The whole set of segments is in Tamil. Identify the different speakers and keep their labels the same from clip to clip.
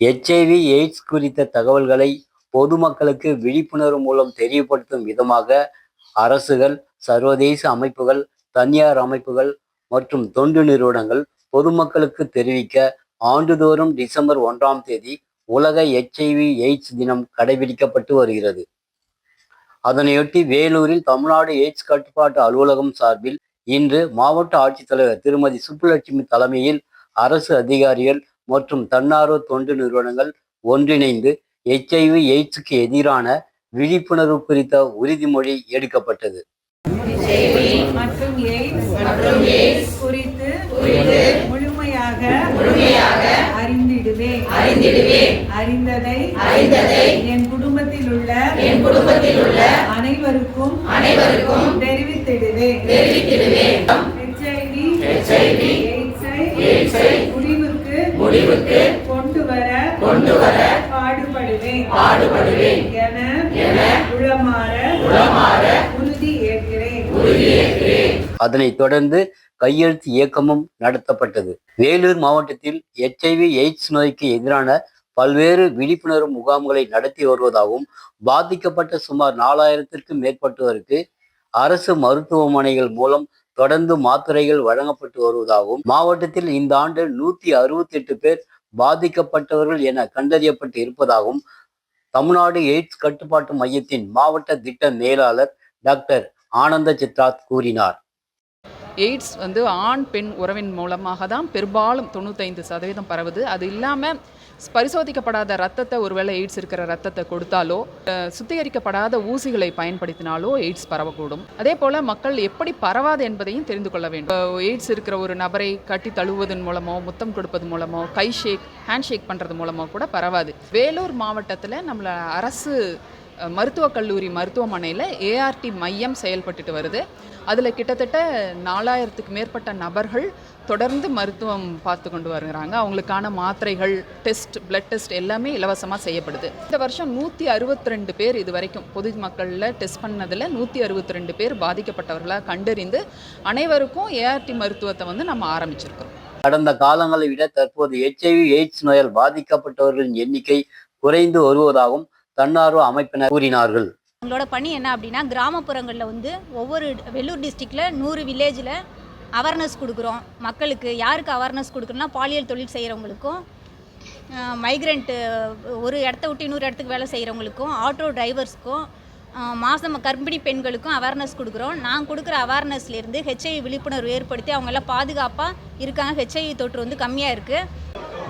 Speaker 1: எச்ஐவி எய்ட்ஸ் குறித்த தகவல்களை பொதுமக்களுக்கு விழிப்புணர்வு மூலம் தெரியப்படுத்தும் விதமாக அரசுகள், சர்வதேச அமைப்புகள், தனியார் அமைப்புகள் மற்றும் தொண்டு நிறுவனங்கள் பொதுமக்களுக்கு தெரிவிக்க ஆண்டுதோறும் டிசம்பர் 1ஆம் தேதி உலக எச்ஐவி எய்ட்ஸ் தினம் கடைபிடிக்கப்பட்டு வருகிறது. அதனையொட்டி வேலூரில் தமிழ்நாடு எய்ட்ஸ் கட்டுப்பாட்டு அலுவலகம் சார்பில் இன்று மாவட்ட ஆட்சித்தலைவர் திருமதி சுப்புலட்சுமி தலைமையில் அரசு அதிகாரிகள் மற்றும் தன்னார்வ தொண்டு நிறுவனங்கள் ஒன்றிணைந்து எச்ஐவி எய்ட்ஸுக்கு எதிரான விழிப்புணர்வு குறித்த உறுதிமொழி எடுக்கப்பட்டது.
Speaker 2: மற்றும் எய்ட்ஸ் குறித்து முழுமையாக அறிந்திடுவேன். அறிந்ததை என் குடும்பத்தில் உள்ள அனைவருக்கும் தெரிவித்திடுவேன். HIV எய்ட்ஸை முடிவுக்கு கொண்டு வர பாடுபடுவேன் என உளமாற உறுதி ஏற்கிறேன்.
Speaker 1: அதனைத் தொடர்ந்து கையெழுத்து இயக்கமும் நடத்தப்பட்டது. வேலூர் மாவட்டத்தில் எச்ஐவி எய்ட்ஸ் நோய்க்கு எதிரான பல்வேறு விழிப்புணர்வு முகாம்களை நடத்தி வருவதாகவும், பாதிக்கப்பட்ட சுமார் 4000த்திற்கும் மேற்பட்டோருக்கு அரசு மருத்துவமனைகள் மூலம் தொடர்ந்து மாத்திரைகள் வழங்கப்பட்டு வருவதாகவும், மாவட்டத்தில் இந்த ஆண்டு 168 பேர் பாதிக்கப்பட்டவர்கள் என கண்டறியப்பட்டு இருப்பதாகவும் தமிழ்நாடு எய்ட்ஸ் கட்டுப்பாட்டு மையத்தின் மாவட்ட திட்ட மேலாளர் டாக்டர் ஆனந்த சித்ராத் கூறினார்.
Speaker 3: எய்ட்ஸ் ஆண் பெண் உறவின் மூலமாக தான் பெரும்பாலும் 95% பரவுது. அது இல்லாமல் பரிசோதிக்கப்படாத ரத்தத்தை, ஒருவேளை எய்ட்ஸ் இருக்கிற ரத்தத்தை கொடுத்தாலோ, சுத்திகரிக்கப்படாத ஊசிகளை பயன்படுத்தினாலோ எய்ட்ஸ் பரவக்கூடும். அதே போல் மக்கள் எப்படி பரவாது என்பதையும் தெரிந்து கொள்ள வேண்டும். எய்ட்ஸ் இருக்கிற ஒரு நபரை கட்டி தழுவுவதன் மூலமோ, முத்தம் கொடுப்பது மூலமோ, ஹேண்ட் ஷேக் பண்ணுறது மூலமோ கூட பரவாது. வேலூர் மாவட்டத்தில் நம்மள அரசு மருத்துவக் கல்லூரி மருத்துவமனையில் ஏஆர்டி மையம் செயல்பட்டுட்டு வருது. அதில் கிட்டத்தட்ட 4000த்துக்கு மேற்பட்ட நபர்கள் தொடர்ந்து மருத்துவம் பார்த்து கொண்டு வருகிறாங்க. அவங்களுக்கான மாத்திரைகள், பிளட் டெஸ்ட் எல்லாமே இலவசமாக செய்யப்படுது. இந்த வருஷம் 162 பேர் இது வரைக்கும் பொதுமக்களில் டெஸ்ட் பண்ணதில் 162 பேர் பாதிக்கப்பட்டவர்களாக கண்டறிந்து அனைவருக்கும் ஏஆர்டி மருத்துவத்தை நம்ம ஆரம்பிச்சிருக்கிறோம்.
Speaker 1: கடந்த காலங்களை விட தற்போது எச்ஐவி எய்ட்ஸ் நோயால் பாதிக்கப்பட்டவர்களின் எண்ணிக்கை குறைந்து வருவதாகவும் தன்னார்வ அமைப்பினர் கூறினார்கள்.
Speaker 4: எங்களோட பணி என்ன அப்படின்னா, கிராமப்புறங்களில் ஒவ்வொரு வெள்ளூர் டிஸ்ட்ரிக்டில் 100 வில்லேஜில் அவேர்னஸ் கொடுக்குறோம். மக்களுக்கு யாருக்கு அவேர்னஸ் கொடுக்குறோன்னா, பாலியல் தொழில் செய்கிறவங்களுக்கும், மைக்ரெண்ட்டு ஒரு இடத்த விட்டு இன்னொரு இடத்துக்கு வேலை செய்கிறவங்களுக்கும், ஆட்டோ டிரைவர்ஸ்க்கும், மாதம் கர்ப்பிணி பெண்களுக்கும் அவேர்னஸ் கொடுக்குறோம். நான் கொடுக்குற அவேர்னஸ்லேருந்து ஹெச்ஐவி விழிப்புணர்வு ஏற்படுத்தி அவங்கெல்லாம் பாதுகாப்பாக இருக்காங்க. ஹெச்ஐவி தொற்று கம்மியாக இருக்குது.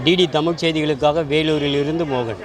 Speaker 5: டிடி தமிழ் செய்திகளுக்காக வேலூரில் இருந்து மோகன்.